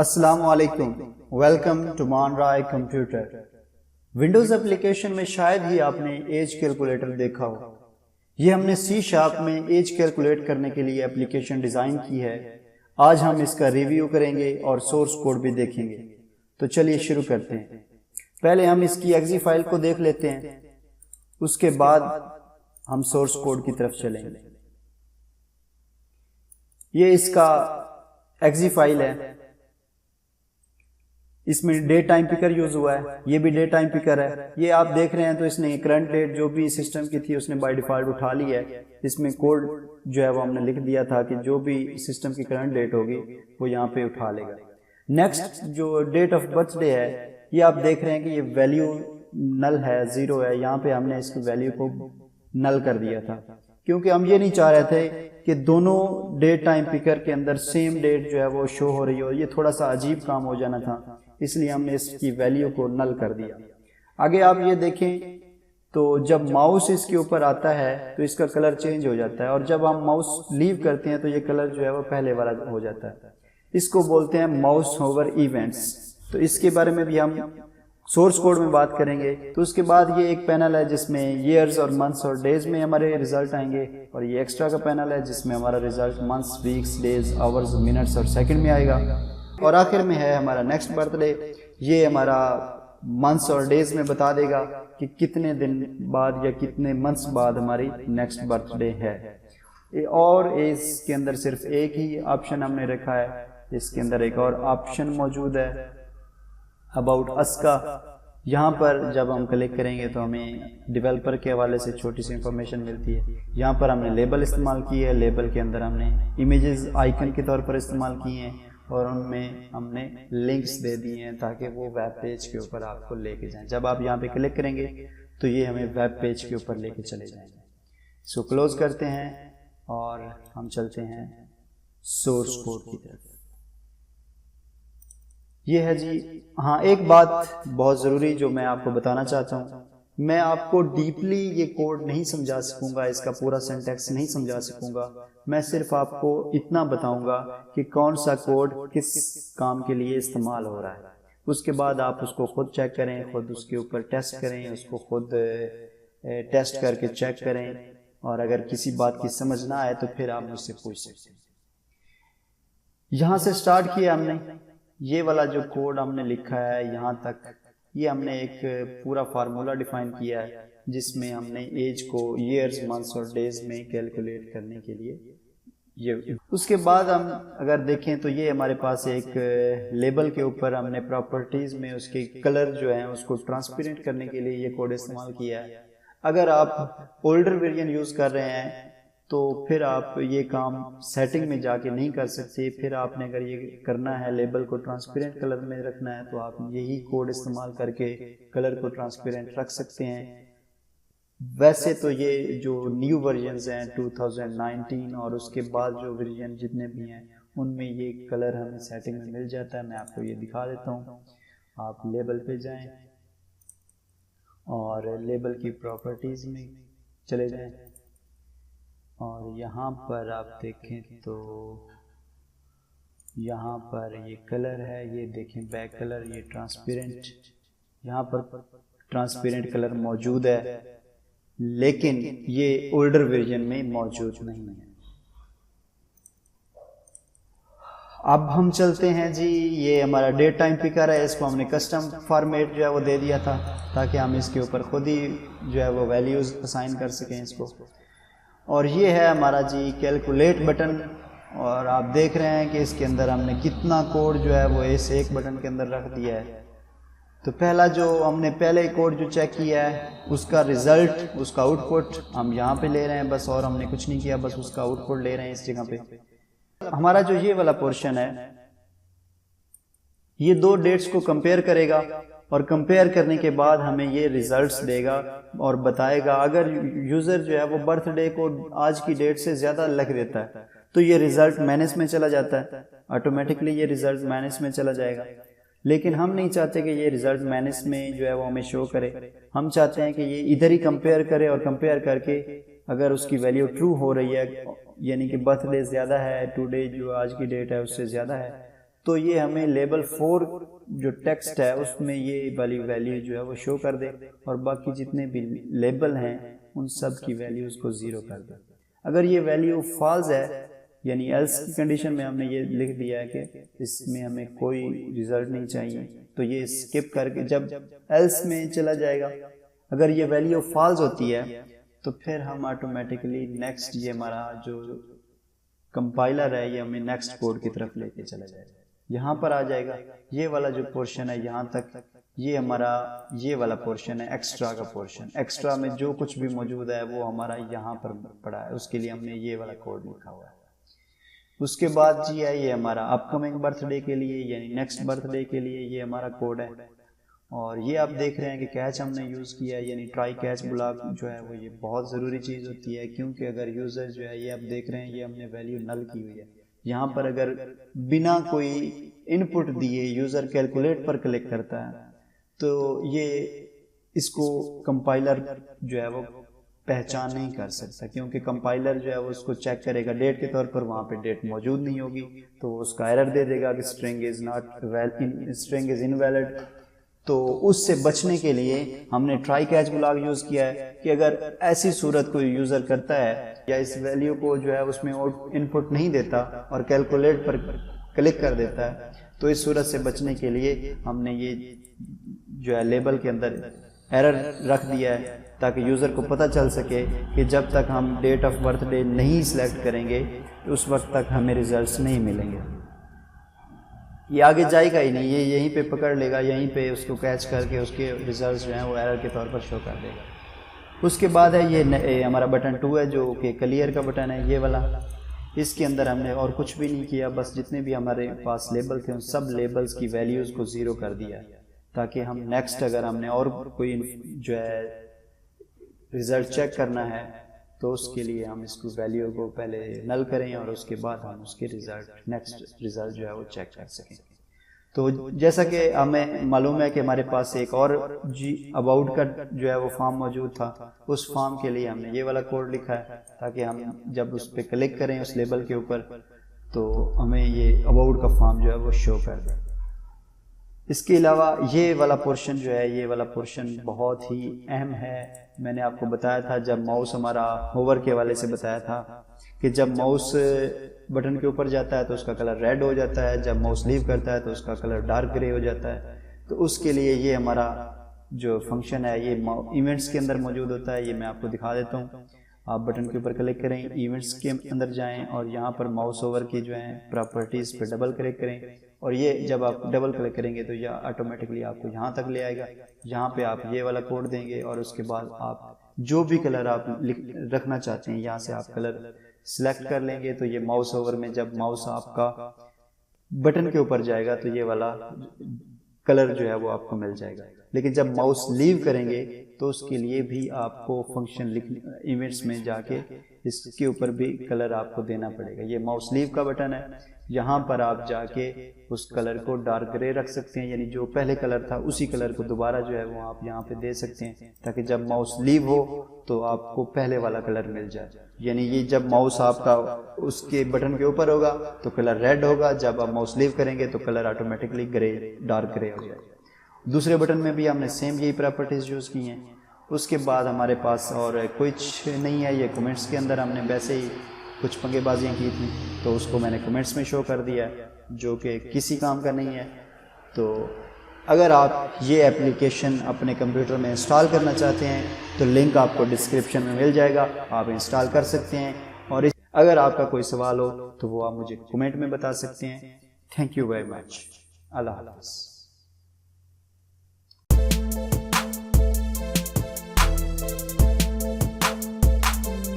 السلام علیکم، welcome to مان رائے کمپیوٹر۔ ونڈوز اپلیکیشن میں شاید ہی آپ نے ایج کیلکولیٹر دیکھا ہو۔ یہ ہم نے سی شارپ میں ایج کیلکولیٹ کرنے کے لیے اپلیکیشن ڈیزائن کی ہے۔ آج ہم اس کا ریویو کریں گے اور سورس کوڈ بھی دیکھیں گے۔ تو چلیے شروع کرتے ہیں۔ پہلے ہم اس کی ایگزی فائل کو دیکھ لیتے ہیں، اس کے بعد ہم سورس کوڈ کی طرف چلیں گے۔ یہ اس کا ایگزی فائل ہے، اس میں ڈیٹ ٹائم پکر یوز ہوا ہے، یہ بھی ڈیٹ ٹائم پکر ہے۔ یہ آپ دیکھ رہے ہیں تو اس نے کرنٹ ڈیٹ جو بھی سسٹم کی تھی اس نے بائی ڈیفالٹ اٹھا لی ہے۔ اس میں کوڈ جو ہے وہ ہم نے لکھ دیا تھا کہ جو بھی سسٹم کی کرنٹ ڈیٹ ہوگی وہ یہاں پہ اٹھا لے گا۔ نیکسٹ جو ڈیٹ آف برتھ ڈے ہے، یہ آپ دیکھ رہے ہیں کہ یہ ویلیو نل ہے، 0 ہے۔ یہاں پہ ہم نے اس کی ویلیو کو نل کر دیا تھا کیونکہ ہم یہ نہیں چاہ رہے تھے کہ دونوں ڈیٹ ٹائم پکر کے اندر سیم ڈیٹ جو ہے وہ شو ہو رہی ہو، یہ تھوڑا سا عجیب کام ہو جانا تھا، اس لیے ہم نے اس کی ویلیو کو نل کر دیا۔ آگے آپ یہ دیکھیں تو جب ماؤس اس کے اوپر آتا ہے تو اس کا کلر چینج ہو جاتا ہے، اور جب ہم ماؤس لیو کرتے ہیں تو یہ کلر جو ہے وہ پہلے والا ہو جاتا ہے۔ اس کو بولتے ہیں ماؤس ہوور ایونٹس۔ تو اس کے بارے میں بھی ہم سورس کوڈ میں بات کریں گے۔ تو اس کے بعد یہ ایک پینل ہے جس میں ایئرز اور منتھس اور ڈیز میں ہمارے ریزلٹ آئیں گے، اور یہ ایکسٹرا کا پینل ہے جس میں ہمارا ریزلٹ منتھس، ویکس، ڈیز، آورز، منٹس اور سیکنڈ میں آئے گا۔ اور آخر میں ہے ہمارا نیکسٹ برتھ ڈے۔ یہ ہمارا منتھس اور ڈیز میں بتا دے گا کہ کتنے دن بعد یا کتنے منتھس بعد ہماری نیکسٹ برتھ ڈے ہے۔ اور اس کے اندر صرف ایک ہی آپشن ہم نے رکھا ہے، اس کے اندر ایک اور آپشن موجود ہے اباؤٹ اس کا۔ یہاں پر جب ہم کلک کریں گے تو ہمیں ڈیولپر کے حوالے سے چھوٹی سی انفارمیشن ملتی ہے۔ یہاں پر ہم نے لیبل استعمال کی ہے، لیبل کے اندر ہم نے امیجز آئیکن کے طور پر استعمال کی ہیں، اور ان میں ہم نے لنکس دے دی ہیں تاکہ وہ ویب پیج کے اوپر آپ کو لے کے جائیں۔ جب آپ یہاں پہ کلک کریں گے تو یہ ہمیں ویب پیج کے اوپر لے کے چلے جائیں گے۔ اس کو کلوز کرتے ہیں اور ہم چلتے ہیں سورس کوڈ کی طرف۔ یہ ہے جی، ہاں ایک بات بہت ضروری جو میں آپ کو بتانا چاہتا ہوں، میں آپ کو ڈیپلی یہ کوڈ نہیں سمجھا سکوں گا، اس کا پورا سینٹیکس نہیں سمجھا سکوں گا۔ میں صرف آپ کو اتنا بتاؤں گا کہ کون سا کوڈ کس کام کے لیے استعمال ہو رہا ہے۔ اس کے بعد آپ اس کو خود چیک کریں، خود اس کے اوپر ٹیسٹ کریں، اس کو خود ٹیسٹ کر کے چیک کریں، اور اگر کسی بات کی سمجھ نہ آئے تو پھر آپ مجھ سے پوچھ سکتے ہیں۔ یہاں سے سٹارٹ کیا ہم نے، یہ والا جو کوڈ ہم نے لکھا ہے یہاں تک، یہ ہم نے ایک پورا فارمولا ڈیفائن کیا ہے جس میں ہم نے ایج کو ایئرز، منتھس اور ڈیز میں کیلکولیٹ کرنے کے لیے یہ۔ اس کے بعد ہم اگر دیکھیں تو یہ ہمارے پاس ایک لیبل کے اوپر ہم نے پراپرٹیز میں اس کے کلر جو ہیں اس کو ٹرانسپیرنٹ کرنے کے لیے یہ کوڈ استعمال کیا ہے۔ اگر آپ اولڈر ویرژن یوز کر رہے ہیں تو پھر آپ یہ کام سیٹنگ میں جا کے نہیں کر سکتے۔ پھر آپ نے اگر یہ کرنا ہے لیبل کو ٹرانسپیرنٹ کلر میں رکھنا ہے تو آپ یہی کوڈ استعمال کر کے کلر کو ٹرانسپیرنٹ رکھ سکتے ہیں۔ ویسے تو یہ جو نیو ورژنز ہیں 2019 اور اس کے بعد جو ورژن جتنے بھی ہیں ان میں یہ کلر ہمیں سیٹنگ میں مل جاتا ہے۔ میں آپ کو یہ دکھا دیتا ہوں۔ آپ لیبل پہ جائیں اور لیبل کی پراپرٹیز میں چلے جائیں، اور یہاں پر آپ دیکھیں تو یہاں پر یہ کلر ہے، یہ دیکھیں بیک کلر، یہ ٹرانسپیرنٹ، یہاں پر ٹرانسپیرنٹ کلر موجود ہے، لیکن یہ اولڈر ورژن میں موجود نہیں ہے۔ اب ہم چلتے ہیں جی، یہ ہمارا ڈیٹ ٹائم پکر ہے، اس کو ہم نے کسٹم فارمیٹ جو ہے وہ دے دیا تھا تاکہ ہم اس کے اوپر خود ہی جو ہے وہ ویلیوز اسائن کر سکیں اس کو۔ اور یہ ہے ہمارا جی کیلکولیٹ بٹن، اور آپ دیکھ رہے ہیں کہ اس کے اندر ہم نے کتنا کوڈ جو ہے وہ اس ایک بٹن کے اندر رکھ دیا ہے۔ تو پہلا جو ہم نے پہلے کوڈ جو چیک کیا ہے اس کا ریزلٹ، اس کا آؤٹ پٹ ہم یہاں پہ لے رہے ہیں بس، اور ہم نے کچھ نہیں کیا، بس اس کا آؤٹ پٹ لے رہے ہیں اس جگہ پہ۔ ہمارا جو یہ والا پورشن ہے یہ دو ڈیٹس کو کمپیئر کرے گا، اور کمپیئر کرنے کے بعد ہمیں یہ ریزلٹس دے گا اور بتائے گا۔ اگر یوزر جو ہے وہ برتھ ڈے کو آج کی ڈیٹ سے زیادہ لکھ دیتا ہے تو یہ ریزلٹ مائنس میں چلا جاتا ہے، آٹومیٹکلی یہ ریزلٹ مائنس میں چلا جائے گا۔ لیکن ہم نہیں چاہتے کہ یہ ریزلٹ مائنس میں جو ہے وہ ہمیں شو کرے، ہم چاہتے ہیں کہ یہ ادھر ہی کمپیئر کرے، اور کمپیئر کر کے اگر اس کی ویلیو ٹرو ہو رہی ہے، یعنی کہ برتھ ڈے زیادہ ہے، ٹو ڈے جو آج کی ڈیٹ ہے اس سے زیادہ ہے، تو یہ ہمیں لیبل 4 جو ٹیکسٹ ہے اس میں یہ والی ویلیو جو ہے وہ شو کر دے، اور باقی جتنے بھی لیبل ہیں ان سب کی ویلیوز کو 0 کر دے۔ اگر یہ ویلیو فالس ہے یعنی ایلس کی کنڈیشن میں ہم نے یہ لکھ دیا ہے کہ اس میں ہمیں کوئی ریزلٹ نہیں چاہیے، تو یہ اسکپ کر کے جب ایلس میں چلا جائے گا۔ اگر یہ ویلیو فالس ہوتی ہے تو پھر ہم آٹومیٹکلی نیکسٹ، یہ ہمارا جو کمپائلر ہے یہ ہمیں نیکسٹ کوڈ کی طرف لے کے چلا جائے گا، یہاں پر آ جائے گا۔ یہ والا جو پورشن ہے یہاں تک، یہ ہمارا یہ والا پورشن ہے ایکسٹرا کا پورشن۔ ایکسٹرا میں جو کچھ بھی موجود ہے وہ ہمارا یہاں پر پڑا ہے، اس کے لیے ہم نے یہ والا کوڈ لکھا ہوا ہے۔ اس کے بعد جی ہے یہ ہمارا اپ کمنگ برتھ ڈے کے لیے یعنی نیکسٹ برتھ ڈے کے لیے یہ ہمارا کوڈ ہے، اور یہ آپ دیکھ رہے ہیں کہ کیچ ہم نے یوز کیا ہے، یعنی ٹرائی کیچ بلاک جو ہے وہ یہ بہت ضروری چیز ہوتی ہے، کیونکہ اگر یوزر جو ہے یہ آپ دیکھ رہے ہیں یہ ہم نے ویلیو نل کی ہوئی ہے، یہاں پر اگر بنا کوئی ان پٹ دیے یوزر کیلکولیٹ پر کلک کرتا ہے تو یہ اس کو کمپائلر جو ہے وہ پہچان نہیں کر سکتا، کیونکہ کمپائلر جو ہے وہ اس کو چیک کرے گا ڈیٹ کے طور پر، وہاں پہ ڈیٹ موجود نہیں ہوگی تو اس کا ایرر دے دے گا کہ اسٹرنگ از انویلڈ۔ تو اس سے بچنے کے لیے ہم نے ٹرائی کیچ بلاک یوز کیا ہے کہ اگر ایسی صورت کوئی یوزر کرتا ہے یا اس ویلیو کو جو ہے اس میں ان پٹ نہیں دیتا اور کیلکولیٹ پر کلک کر دیتا ہے، تو اس صورت سے بچنے کے لیے ہم نے یہ جو ہے لیبل کے اندر ایرر رکھ دیا ہے تاکہ یوزر کو پتہ چل سکے کہ جب تک ہم ڈیٹ آف برتھ ڈے نہیں سلیکٹ کریں گے اس وقت تک ہمیں ریزلٹس نہیں ملیں گے۔ یہ آگے جائے گا ہی نہیں، یہ یہیں پہ پکڑ لے گا، یہیں پہ اس کو کیچ کر کے اس کے ریزلٹس جو ہیں وہ ایرر کے طور پر شو کر دے گا۔ اس کے بعد ہے یہ ہمارا بٹن 2 ہے جو کہ کلیئر کا بٹن ہے، یہ والا۔ اس کے اندر ہم نے اور کچھ بھی نہیں کیا، بس جتنے بھی ہمارے پاس لیبل تھے ان سب لیبلز کی ویلیوز کو 0 کر دیا تاکہ ہم نیکسٹ اگر ہم نے اور کوئی جو ہے ریزلٹ چیک کرنا ہے تو اس کے لیے ہم اس کو ویلیو کو پہلے نل کریں اور اس کے بعد ہم اس کے نیکسٹ ریزلٹ جو ہے وہ چیک کر سکیں۔ تو جیسا کہ ہمیں معلوم ہے کہ ہمارے پاس ایک اور اباؤٹ کا جو ہے وہ فارم موجود تھا، اس فارم کے لیے ہم نے یہ والا کوڈ لکھا ہے تاکہ ہم جب اس پہ کلک کریں اس لیبل کے اوپر تو ہمیں یہ اباؤٹ کا فارم جو ہے وہ شو کر دے۔ اس کے علاوہ یہ والا پورشن جو ہے، یہ والا پورشن بہت ہی اہم ہے۔ میں نے آپ کو بتایا تھا جب ماؤس ہمارا ہوور کے حوالے سے بتایا تھا کہ جب ماؤس بٹن کے اوپر جاتا ہے تو اس کا کلر ریڈ ہو جاتا ہے، جب ماؤس لیو کرتا ہے تو اس کا کلر ڈارک گرے ہو جاتا ہے۔ تو اس کے لیے یہ ہمارا جو فنکشن ہے یہ ایونٹس کے اندر موجود ہوتا ہے، یہ میں آپ کو دکھا دیتا ہوں۔ آپ بٹن کے اوپر کلک کریں، ایونٹس کے اندر جائیں اور یہاں پر ماؤس اوور کی جو ہیں پراپرٹیز پہ ڈبل کلک کریں، اور یہ جب آپ ڈبل کلک کریں گے تو یہ آٹومیٹکلی آپ کو یہاں تک لے آئے گا۔ یہاں پہ آپ یہ والا کوڈ دیں گے اور اس کے بعد آپ جو بھی کلر آپ رکھنا چاہتے ہیں یہاں سے آپ کلر سلیکٹ کر لیں گے، تو یہ ماؤس اوور میں جب ماؤس آپ کا بٹن کے اوپر جائے گا تو یہ والا کلر جو ہے وہ آپ کو مل جائے گا۔ لیکن جب ماؤس لیو کریں گے تو اس کے لیے بھی آپ کو فنکشن ایونٹس میں جا کے اس کے اوپر بھی کلر آپ کو دینا پڑے گا۔ یہ ماؤس لیو کا بٹن ہے، یہاں پر آپ جا کے اس کلر کو ڈارک گرے رکھ سکتے ہیں، یعنی جو پہلے کلر تھا اسی کلر کو دوبارہ جو ہے وہ آپ یہاں پہ دے سکتے ہیں تاکہ جب ماؤس لیو ہو تو آپ کو پہلے والا کلر مل جائے۔ یعنی یہ جب ماؤس آپ کا اس کے بٹن کے اوپر ہوگا تو کلر ریڈ ہوگا، جب آپ ماؤس لیو کریں گے تو کلر آٹومیٹکلی گرے ڈارک گرے ہو جائے گا۔ دوسرے بٹن میں بھی ہم نے سیم یہی پراپرٹیز یوز کی ہیں۔ اس کے بعد ہمارے پاس اور کچھ نہیں ہے، یہ کمنٹس کے اندر ہم نے ویسے ہی کچھ پنگے بازیاں کی تھیں تو اس کو میں نے کمنٹس میں شو کر دیا ہے جو کہ کسی کام کا نہیں ہے۔ تو اگر آپ یہ اپلیکیشن اپنے کمپیوٹر میں انسٹال کرنا چاہتے ہیں تو لنک آپ کو ڈسکرپشن میں مل جائے گا، آپ انسٹال کر سکتے ہیں، اور اگر آپ کا کوئی سوال ہو تو وہ آپ مجھے کمنٹ میں بتا سکتے ہیں۔ Thank you very much. Allah حافظ۔